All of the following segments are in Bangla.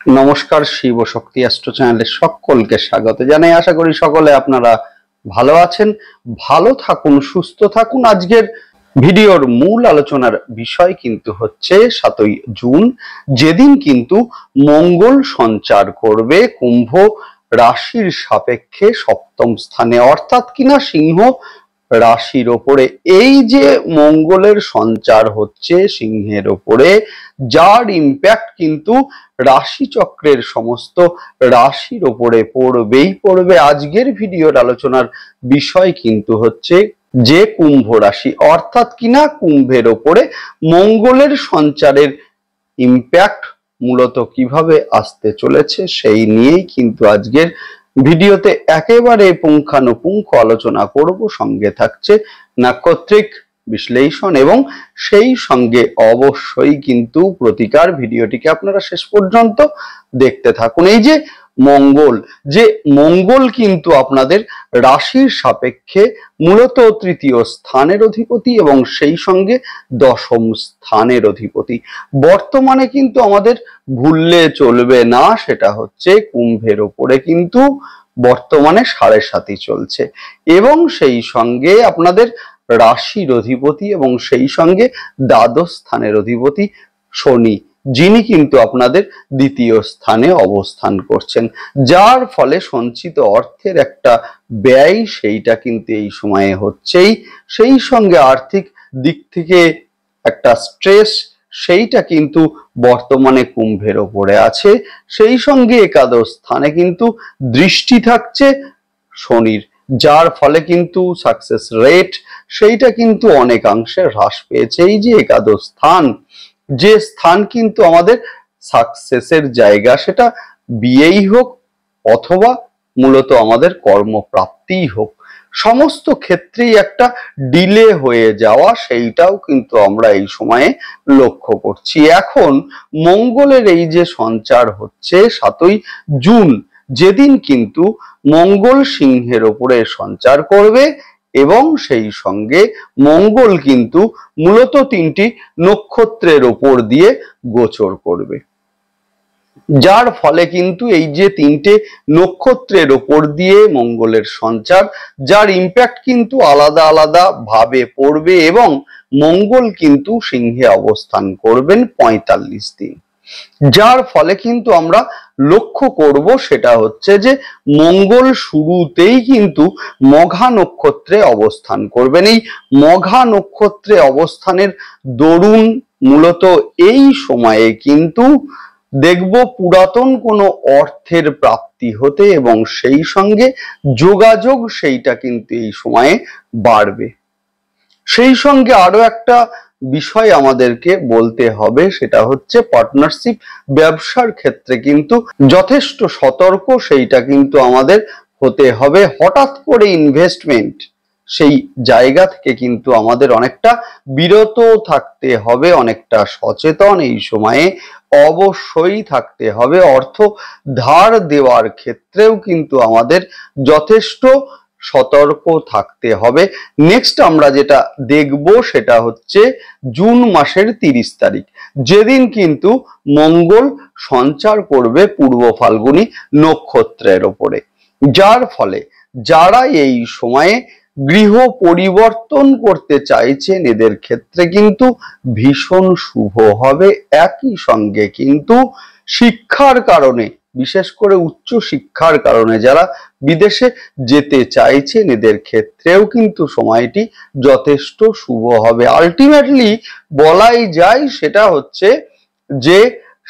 নমস্কার, শিব শক্তি অ্যাস্ট্রো চ্যানেলে সকলকে স্বাগত জানাই। আশা করি সকলে আপনারা ভালো আছেন, ভালো থাকুন, সুস্থ থাকুন। আজকের ভিডিওর মূল আলোচনার বিষয় কিন্তু হচ্ছে 7ই জুন, যেদিন কিন্তু মঙ্গল সঞ্চার করবে কুম্ভ রাশির সাপেক্ষে সপ্তম স্থানে, অর্থাৎ কিনা সিংহ রাশির ওপরে। এই যে মঙ্গলের সঞ্চার হচ্ছে সিংহের ওপরে, যার ইম্প্যাক্ট কিন্তু রাশি চক্রের সমস্ত রাশির ওপরে পড়বেই পড়বে। আজকের ভিডিওর আলোচনার বিষয় কিন্তু হচ্ছে যে কুম্ভ রাশি, অর্থাৎ কিনা কুম্ভের ওপরে মঙ্গলের সঞ্চারের ইম্প্যাক্ট মূলত কিভাবে আসতে চলেছে সেই নিয়েই কিন্তু আজকের ভিডিওতে একেবারে পুঙ্খানুপুঙ্খ আলোচনা করব। সঙ্গে থাকছে নাক্ষত্রিক বিশ্লেষণ এবং সেই সঙ্গে অবশ্যই কিন্তু প্রতিকার। ভিডিওটিকে আপনারা শেষ পর্যন্ত দেখতে থাকুন। এই যে মঙ্গল কিন্তু আপনাদের রাশির সাপেক্ষে মূলত তৃতীয় স্থানের অধিপতি এবং সেই সঙ্গে দশম স্থানের অধিপতি। বর্তমানে কিন্তু আমাদের ভুললে চলবে না, সেটা হচ্ছে কুম্ভের ওপরে কিন্তু বর্তমানে 7.5 চলছে এবং সেই সঙ্গে আপনাদের রাশির অধিপতি এবং সেই সঙ্গে দ্বাদশ স্থানের অধিপতি শনি, যিনি কিন্তু আপনাদের দ্বিতীয় স্থানে অবস্থান করছেন, যার ফলে সঞ্চিত অর্থের একটা ব্যয় সেইটা কিন্তু এই সময়ে হচ্ছেই। সেই সঙ্গে আর্থিক দিক থেকে একটা স্ট্রেস সেইটা কিন্তু বর্তমানে কুম্ভের ওপরে আছে। সেই সঙ্গে একাদশ স্থানে কিন্তু দৃষ্টি থাকছে শনির, যার ফলে কিন্তু সাকসেস রেট সেইটা কিন্তু অনেকাংশে হ্রাস পেয়েছে। এই যে একাদশ স্থান, যে স্থান কিন্তু আমাদের সাকসেসের জায়গা, সেটা বিয়েই হোক অথবা মূলত আমাদের কর্মপ্রাপ্তিই হোক, সমস্ত ক্ষেত্রেই একটা ডিলে হয়ে যাওয়া সেইটাও কিন্তু আমরা এই সময়ে লক্ষ্য করছি। এখন মঙ্গলের এই যে সঞ্চার হচ্ছে 7ই জুন, যেদিন কিন্তু মঙ্গল সিংহের ওপরে সঞ্চার করবে এবং সেই সঙ্গে মঙ্গল কিন্তু মূলত 3টি নক্ষত্রের ওপর দিয়ে গোচর করবে, যার ফলে কিন্তু এই যে 3টে নক্ষত্রের ওপর দিয়ে মঙ্গলের সঞ্চার, যার ইম্প্যাক্ট কিন্তু আলাদা আলাদা ভাবে পড়বে এবং মঙ্গল কিন্তু সিংহে অবস্থান করবেন 45 দিন। যার ফলে কিন্তু আমরা লক্ষ্য করব সেটা হচ্ছে যে মঙ্গল শুরুতেই কিন্তু মঘা নক্ষত্রে অবস্থান করবেন। এই মঘা নক্ষত্রে অবস্থানের দরুন মূলত এই সময়ে কিন্তু দেখব পুরাতন কোনো অর্থের প্রাপ্তি হতে এবং সেই সঙ্গে যোগাযোগ সেইটা কিন্তু এই সময়ে বাড়বে। সেই সঙ্গে আরো একটা বিষয় আমাদেরকে বলতে হবে, সেটা হচ্ছে পার্টনারশিপ ব্যবসার ক্ষেত্রে কিন্তু যথেষ্ট সতর্ক সেইটা কিন্তু আমাদের হতে হবে। হঠাৎ করে ইনভেস্টমেন্ট সেই জায়গা থেকে কিন্তু আমাদের অনেকটা বিরত থাকতে হবে, অনেকটা সচেতন এই সময়ে অবশ্যই থাকতে হবে। অর্থ ধার দেওয়ার ক্ষেত্রেও কিন্তু আমাদের যথেষ্ট সতর্ক থাকতে হবে। নেক্সট আমরা যেটা দেখব সেটা হচ্ছে জুন মাসের 30 তারিখ, যেদিন কিন্তু মঙ্গল সঞ্চার করবে পূর্ব ফাল্গুনী নক্ষত্রের ওপরে, যার ফলে যারা এই সময়ে গৃহ পরিবর্তন করতে চাইছেন এদের ক্ষেত্রে কিন্তু ভীষণ শুভ হবে। একই সঙ্গে কিন্তু শিক্ষার কারণে, বিশেষ করে উচ্চ শিক্ষার কারণে যারা বিদেশে যেতে চাইছেন এদের ক্ষেত্রেও কিন্তু সময়টি যথেষ্ট শুভ হবে। আলটিমেটলি বলাই যায় সেটা হচ্ছে যে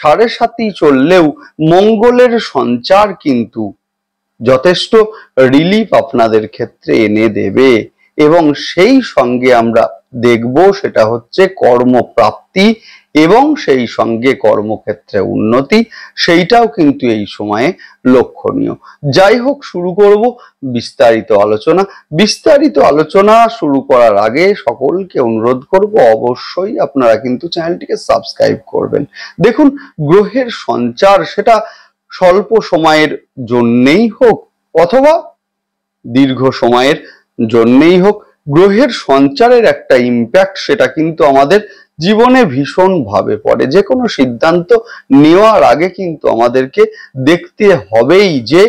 7.5 চললেও মঙ্গলের সঞ্চার কিন্তু যথেষ্ট রিলিফ আপনাদের ক্ষেত্রে এনে দেবে এবং সেই সঙ্গে আমরা দেখব সেটা হচ্ছে কর্মপ্রাপ্তি এবং সেই সঙ্গে কর্মক্ষেত্রে উন্নতি, সেইটাও কিন্তু এই সময়ে লক্ষণীয়। যাই হোক, শুরু করব বিস্তারিত আলোচনা। বিস্তারিত আলোচনা শুরু করার আগে সকলকে অনুরোধ করব অবশ্যই আপনারা কিন্তু চ্যানেলটিকে সাবস্ক্রাইব করবেন। দেখুন, গ্রহের সঞ্চার সেটা স্বল্প সময়ের জন্যেই হোক অথবা দীর্ঘ সময়ের জন্যেই হোক, গ্রহের সঞ্চারের একটা ইম্প্যাক্ট সেটা কিন্তু আমাদের জীবনে ভীষণভাবে পড়ে। যে কোনো সিদ্ধান্ত নেওয়ার আগে কিন্তু আমাদেরকে দেখতে হবেই যে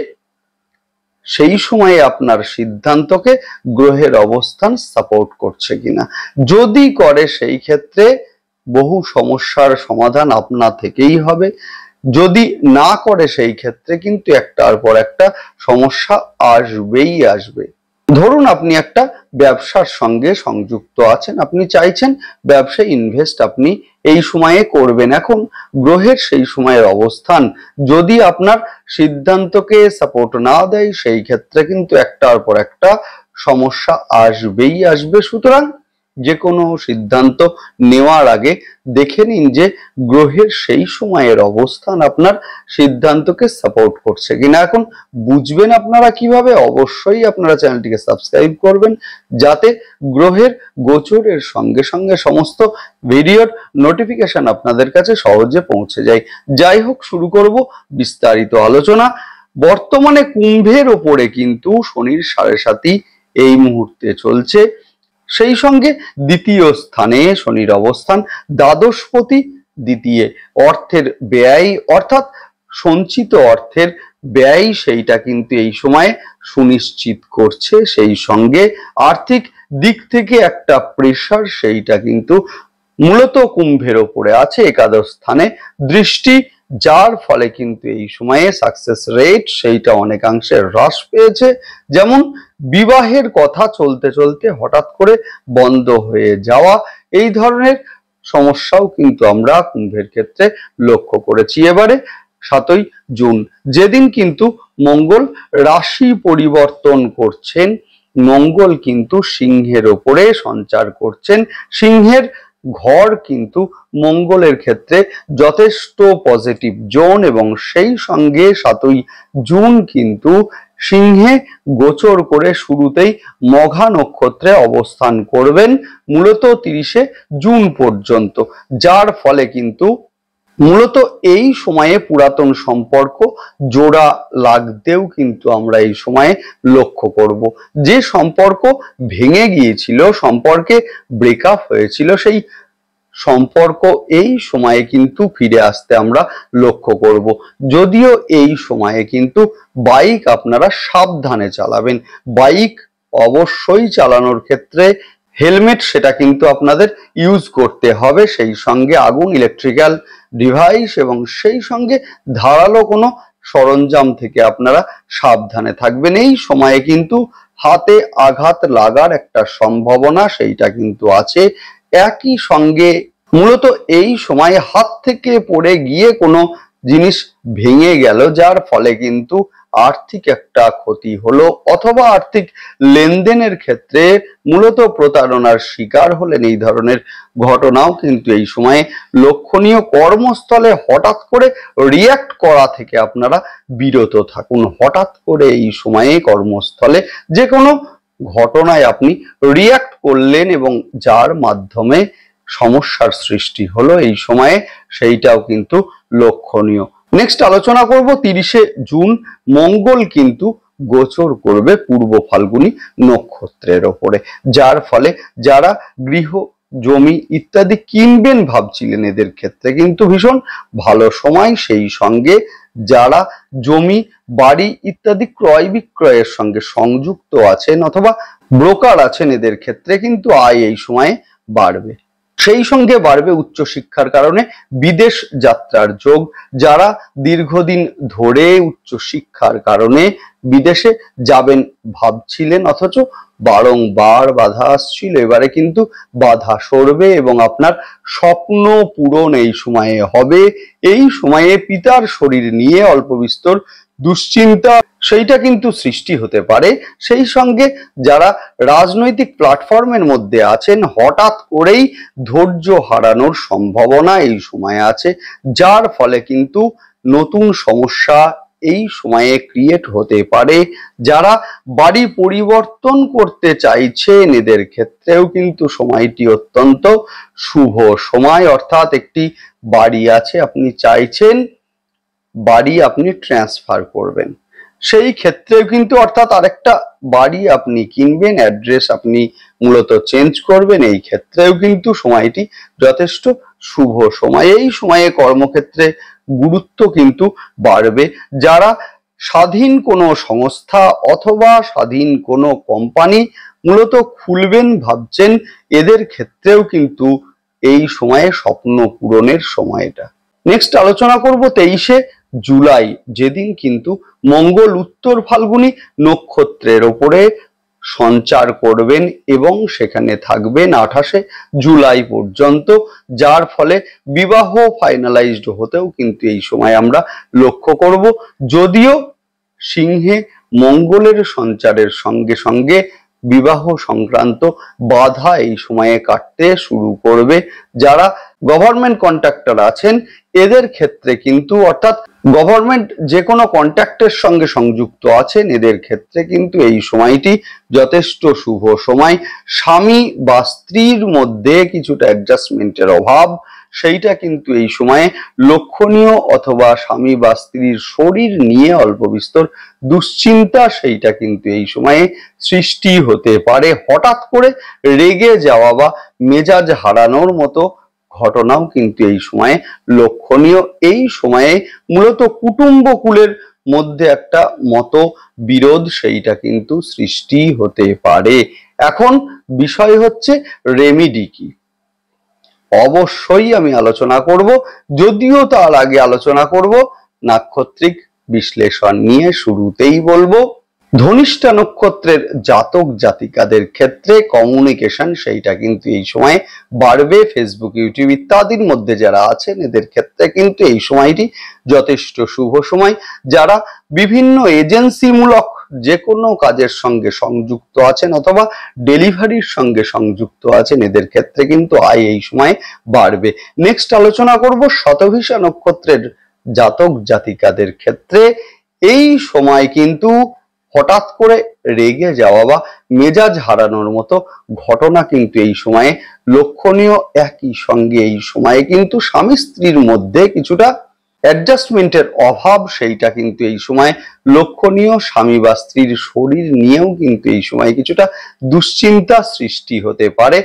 সেই সময়ে আপনার সিদ্ধান্তকে গ্রহের অবস্থান সাপোর্ট করছে কিনা। যদি করে সেই ক্ষেত্রে বহু সমস্যার সমাধান আপনা থেকেই হবে, যদি না করে সেই ক্ষেত্রে কিন্তু একটার পর একটা সমস্যা আসবেই আসবে। ধরুন আপনি একটা ব্যবসার সঙ্গে সংযুক্ত আছেন, আপনি চাইছেন ব্যবসায় ইনভেস্ট আপনি এই সময়ে করবেন। এখন গ্রহের সেই সময়ের অবস্থান যদি আপনার সিদ্ধান্তকে সাপোর্ট না দেয় সেই ক্ষেত্রে কিন্তু একটার পর একটা সমস্যা আসবেই আসবে। সুতরাং যে কোনো সিদ্ধান্ত নেওয়ার আগে দেখে নিন যে গ্রহের সেই সময়ের অবস্থান আপনার সিদ্ধান্তকে সাপোর্ট করছে কিনা। এখন বুঝবেন আপনারা কিভাবে? অবশ্যই আপনারা চ্যানেলটিকে সাবস্ক্রাইব করবেন যাতে গ্রহের গোচরের সঙ্গে সঙ্গে সমস্ত ভিডিওর নোটিফিকেশন আপনাদের কাছে সহজে পৌঁছে যায়। যাই হোক, শুরু করব বিস্তারিত আলোচনা। বর্তমানে কুম্ভের ওপরে কিন্তু শনির 7.5 এই মুহূর্তে চলছে। সেই সঙ্গে দ্বিতীয় স্থানে শনির অবস্থান, দ্বাদশপতি দ্বিতীয়, অর্থের ব্যয় অর্থাৎ সঞ্চিত অর্থের ব্যয় সেইটা কিন্তু এই সময়ে সুনিশ্চিত করছে। সেই সঙ্গে আর্থিক দিক থেকে একটা প্রেশার সেইটা কিন্তু মূলত কুম্ভের ওপরে আছে। একাদশ স্থানে দৃষ্টি, যার ফলে কিন্তু এই সময়ে সাকসেস রেট সেইটা অনেকাংশে হ্রাস পেয়েছে। যেমন বিবাহের কথা চলতে চলতে হঠাৎ করে বন্ধ হয়ে যাওয়া, এই ধরনের সমস্যাও কিন্তু আমরা কুম্ভের ক্ষেত্রে লক্ষ্য করেছি। এবারে 7ই জুন যেদিন কিন্তু মঙ্গল রাশি পরিবর্তন করছেন, মঙ্গল কিন্তু সিংহের ওপরে সঞ্চার করছেন। সিংহের ঘর কিন্তু মঙ্গলের ক্ষেত্রে যথেষ্ট পজিটিভ জোন এবং সেই সঙ্গে 7ই জুন কিন্তু সিংহে গোচর করে শুরুতেই মঘা নক্ষত্রে অবস্থান করবেন মূলত 30শে জুন পর্যন্ত, যার ফলে কিন্তু মূলত এই সময়ে পুরাতন সম্পর্ক জোড়া লাগতেও কিন্তু আমরা এই সময়ে লক্ষ্য করব। যে সম্পর্ক ভেঙে গিয়েছিল, সম্পর্কে ব্রেকআপ হয়েছিল, সেই সম্পর্ক এই সময়ে কিন্তু ফিরে আসতে আমরা লক্ষ্য করব। যদিও এই সময়ে কিন্তু বাইক আপনারা সাবধানে চালাবেন। বাইক অবশ্যই চালানোর ক্ষেত্রে হেলমেট সেটা কিন্তু আপনাদের ইউজ করতে হবে। সেই সঙ্গে আগুন, ইলেকট্রিক্যাল ডিভাইস এবং সেই সঙ্গে ধারালো কোনো সরঞ্জাম থেকে আপনারা সাবধানে থাকবেন। এই সময়ে কিন্তু হাতে আঘাত লাগার একটা সম্ভাবনা সেইটা কিন্তু আছে। একই সঙ্গে মূলত এই সময় হাত থেকে পড়ে গিয়ে কোনো জিনিস ভেঙে গেল, যার ফলে কিন্তু আর্থিক একটা ক্ষতি হলো, অথবা আর্থিক লেনদেনের ক্ষেত্রে মূলত প্রতারণার শিকার হলেন। এই ধরনের ঘটনাও কিন্তু এই সময়ে লক্ষণীয়। কর্মস্থলে হঠাৎ করে রিয়্যাক্ট করা থেকে আপনারা বিরত থাকুন। হঠাৎ করে এই সময়ে কর্মস্থলে যে কোনো ঘটনায় আপনি রিয়্যাক্ট করলেন এবং যার মাধ্যমে সমস্যার সৃষ্টি হলো এই সময়ে, সেইটাও কিন্তু লক্ষণীয়। নেক্সট আলোচনা করব 30শে জুন মঙ্গল কিন্তু গোচর করবে পূর্ব ফাল্গুনী নক্ষত্রের ওপরে, যার ফলে যারা গৃহ, জমি ইত্যাদি কিনবেন ভাবছিলেন এদের ক্ষেত্রে কিন্তু ভীষণ ভালো সময়। সেই সঙ্গে যারা জমি, বাড়ি ইত্যাদি ক্রয় বিক্রয়ের সঙ্গে সংযুক্ত আছেন অথবা ব্রোকার আছেন এদের ক্ষেত্রে কিন্তু আয় এই সময়ে বাড়বে। সেই সঙ্গে বাড়বে উচ্চশিক্ষার কারণে বিদেশ যাত্রার যোগ। যারা দীর্ঘদিন ধরে উচ্চশিক্ষার কারণে বিদেশে যাবেন ভাবছিলেন অথচ বারংবার বাধা আসছিল, এবারে কিন্তু বাধা সরবে এবং আপনার স্বপ্ন পূরণ এই সময়ে হবে। এই সময়ে পিতার শরীর নিয়ে অল্প বিস্তর দুশ্চিন্তা সেইটা কিন্তু সৃষ্টি হতে পারে। সেই সঙ্গে যারা রাজনৈতিক প্ল্যাটফর্মের মধ্যে আছেন হঠাৎ করেই ধৈর্য হারানোর সম্ভাবনা এই সময়ে আছে, যার ফলে কিন্তু নতুন সমস্যা এই সময়ে ক্রিয়েট হতে পারে। যারা বাড়ি পরিবর্তন করতে চাইছেন এদের ক্ষেত্রেও কিন্তু সময়টি অত্যন্ত শুভ সময়। অর্থাৎ একটি বাড়ি আছে, আপনি চাইছেন বাড়ি আপনি ট্রান্সফার করবেন, সেই ক্ষেত্রেও কিন্তু অর্থাৎ আরেকটা বাড়ি আপনি কিনবেন, অ্যাড্রেস আপনি মূলত চেঞ্জ করবেন, এই ক্ষেত্রেও কিন্তু সময়টি যথেষ্ট শুভ সময়। এই সময়ে কর্মক্ষেত্রে গুরুত্ব কিন্তু বাড়বে। যারা স্বাধীন কোনো সংস্থা অথবা স্বাধীন কোনো কোম্পানি মূলত খুলবেন ভাবছেন, এদের ক্ষেত্রেও কিন্তু এই সময়ে স্বপ্ন পূরণের সময়টা। নেক্সট আলোচনা করব 23শে জুলাই, যেদিন কিন্তু মঙ্গল উত্তর ফাল্গুনী নক্ষত্রের ওপরে সঞ্চার করবেন এবং সেখানে থাকবেন 28শে জুলাই পর্যন্ত, যার ফলে বিবাহ ফাইনালাইজড হতেও কিন্তু এই সময় আমরা লক্ষ্য করব। যদিও সিংহে মঙ্গলের সঞ্চারের সঙ্গে সঙ্গে বিবাহ সংক্রান্ত বাধা এই সময়ে কাটতে শুরু করবে। যারা গভর্নমেন্ট কন্ট্রাক্টর আছেন এদের ক্ষেত্রে কিন্তু, অর্থাৎ গভর্নমেন্ট যে কোনো কন্ট্রাক্টের সঙ্গে সংযুক্ত আছেন, এদের ক্ষেত্রে কিন্তু এই সময়টি যথেষ্ট শুভ সময়। স্বামী বা স্ত্রীর মধ্যে কিছুটা অ্যাডজাস্টমেন্টের অভাব, সেইটা কিন্তু এই সময়ে লক্ষণীয়, অথবা স্বামী বা স্ত্রীর শরীর নিয়ে অল্প বিস্তর দুশ্চিন্তা সেইটা কিন্তু এই সময়ে সৃষ্টি হতে পারে। হঠাৎ করে রেগে যাওয়া বা মেজাজ হারানোর মতো ঘটনাও কিন্তু এই সময়ে লক্ষণীয়। এই সময়ে মূলত কুটুম্বকুলের মধ্যে একটা মতবিরোধ সেইটা কিন্তু সৃষ্টি হতে পারে। এখন বিষয় হচ্ছে রেমিডি কি, অবশ্যই আমি আলোচনা করব। যদিও তার আগে আলোচনা করব নাক্ষত্রিক বিশ্লেষণ নিয়ে। শুরুতেই বলবো ধনিষ্ঠা নক্ষত্রের জাতক জাতিকাদের ক্ষেত্রে কমিউনিকেশন সেইটা কিন্তু এই সময় বাড়বে। ফেসবুক, ইউটিউব ইত্যাদির মধ্যে যারা আছেন এদের ক্ষেত্রে কিন্তু এই সময়টি যথেষ্ট শুভ সময়। যারা বিভিন্ন এজেন্সিমূলক যে কোনো কাজের সঙ্গে সংযুক্ত আছেন অথবা ডেলিভারির সঙ্গে সংযুক্ত আছেন, এদের ক্ষেত্রে কিন্তু আয় এই সময় বাড়বে। নেক্সট আলোচনা করব শতভিষা নক্ষত্রের জাতক জাতিকাদের ক্ষেত্রে। এই সময় কিন্তু হঠাৎ করে রেগে যাওয়া বা মেজাজ হারানোর মতো ঘটনা কিন্তু এই সময়ে লক্ষণীয়। একই সঙ্গে এই সময়ে কিন্তু স্বামী স্ত্রীর মধ্যে কিছুটা অ্যাডজাস্টমেন্টের অভাব সেইটা কিন্তু এই সময় লক্ষণীয়। স্বামী বা স্ত্রীর শরীর নিয়েও কিন্তু এই সময় কিছুটা দুশ্চিন্তা সৃষ্টি হতে পারে।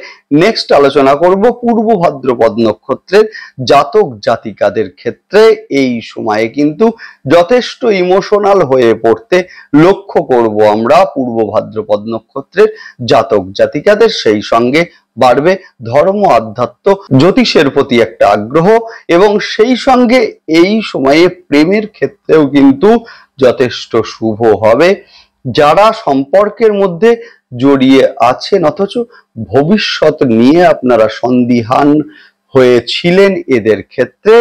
নেক্সট আলোচনা করব পূর্ব ভাদ্রপদ নক্ষত্রের জাতক জাতিকাদের ক্ষেত্রে। এই সময়ে কিন্তু যথেষ্ট ইমোশনাল হয়ে পড়তে লক্ষ্য করব আমরা পূর্ব ভাদ্রপদ নক্ষত্রের জাতক জাতিকাদের। সেই সঙ্গে বাড়বে ধর্ম, আধ্যাত্ম, জ্যোতিষের প্রতি একটা আগ্রহ, এবং সেই সঙ্গে এই সময়ে প্রেমের ক্ষেত্রেও কিন্তু যথেষ্ট শুভ হবে। যারা সম্পর্কের মধ্যে জড়িয়ে আছেন অথচ ভবিষ্যৎ নিয়ে আপনারা সন্দিহান হয়েছিলেন, এদের ক্ষেত্রে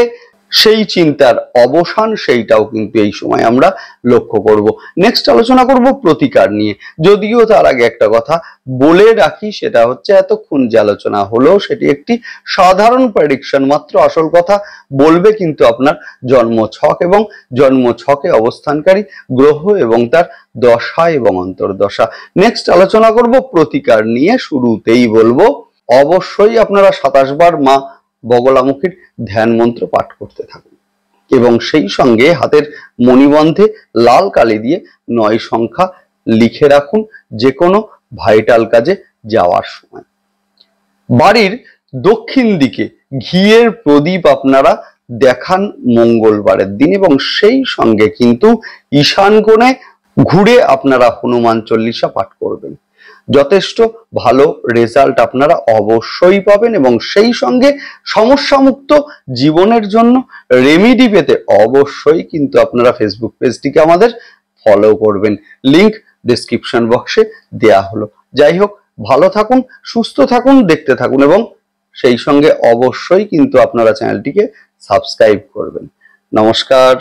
সেই চিন্তার অবসান সেইটাও কিন্তু এই সময় আমরা লক্ষ্য করব। নেক্সট আলোচনা করব প্রতিকার নিয়ে। যদিও তার আগে একটা কথা বলে রাখি, সেটা হচ্ছে এতক্ষণ যে আলোচনা হলো সেটি একটি সাধারণ প্রেডিকশন মাত্র। আসল কথা বলবে কিন্তু আপনার জন্ম ছক এবং জন্ম ছকে অবস্থানকারী গ্রহ এবং তার দশা এবং অন্তর্দশা। নেক্সট আলোচনা করব প্রতিকার নিয়ে। শুরুতেই বলবো অবশ্যই আপনারা 27 বার মা বগলামুখীর ধ্যান মন্ত্র পাঠ করতে থাকুন এবং সেই সঙ্গে হাতের মণিবন্ধে লাল কালি দিয়ে 9 সংখ্যা লিখে রাখুন যে কোনো ভাইটাল কাজে যাওয়ার সময়। বাড়ির দক্ষিণ দিকে ঘিয়ের প্রদীপ আপনারা দেখান মঙ্গলবারের দিন, এবং সেই সঙ্গে কিন্তু ঈশান কোণে ঘুরে আপনারা হনুমান চল্লিশা পাঠ করবেন। যথেষ্ট ভালো রেজাল্ট আপনারা অবশ্যই পাবেন, এবং সেই সঙ্গে সমস্যামুক্ত জীবনের জন্য রেমিডি পেতে অবশ্যই কিন্তু আপনারা ফেসবুক পেজটিকে আমাদের ফলো করবেন। লিংক ডেসক্রিপশন বক্সে দেয়া হলো। যাই হোক, ভালো থাকুন, সুস্থ থাকুন, দেখতে থাকুন, এবং সেই সঙ্গে অবশ্যই কিন্তু আপনারা চ্যানেলটিকে সাবস্ক্রাইব করবেন। নমস্কার।